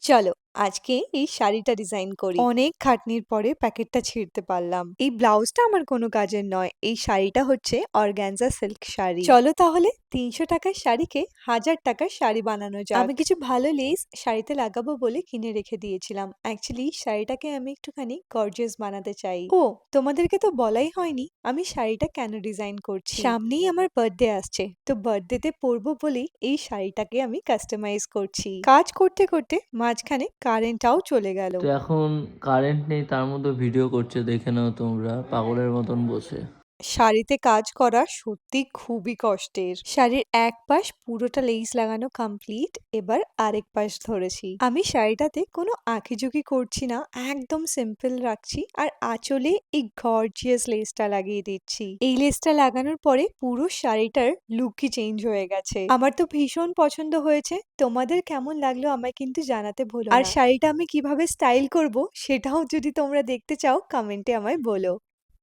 চলো আজকে এই শাড়িটা ডিজাইন করি। অনেক খাটনির পরে প্যাকেটটা ছিঁড়তে পারলাম। এই ব্লাউজটা আমার কোনো কাজের নয়, এই শাড়িটা হচ্ছে অর্গানজা সিল্ক শাড়ি। চলো তাহলে ৩০০ টাকার শাড়িকে ১০০০ টাকার শাড়ি বানানো যাক। আমি কিছু ভালো লেস শাড়িতে লাগাবো বলে কিনে রেখে দিয়েছিলাম। অ্যাকচুয়ালি শাড়িটাকে আমি একটুখানি গর্জিয়াস বানাতে চাই। ও, তোমাদেরকে তো বলাই হয়নি আমি শাড়িটা কেন ডিজাইন করছি। সামনেই আমার বার্থডে আসছে, তো বার্থডেতে পরবো বলেই এই শাড়িটাকে আমি কাস্টমাইজ করছি। কাজ করতে করতে মাঝখানে কারেন্টটাও চলে গেল। তো এখন কারেন্ট নেই, তার মধ্যে ভিডিও করছে, দেখে নাও তোমরা পাগলের মতন বসে। শাড়িতে কাজ করা সত্যি খুবই কষ্টের। শাড়ির এক পাশ পুরোটা লেস লাগানো কমপ্লিট, এবার আরেক পাশ ধরেছি। আমি শাড়িটাতে কোনো আঁকিঝুঁকি করছি না, একদম সিম্পল রাখছি আর আঁচলে এই গর্জিয়াস লেসটা লাগিয়ে দিচ্ছি। এই লেসটা লাগানোর পরে পুরো শাড়িটার লুকই চেঞ্জ হয়ে গেছে। আমার তো ভীষণ পছন্দ হয়েছে। তোমাদের কেমন লাগলো আমায় কিন্তু জানাতে ভুলো না। আর শাড়িটা আমি কিভাবে স্টাইল করব সেটাও যদি তোমরা দেখতে চাও কমেন্টে আমায় বলো।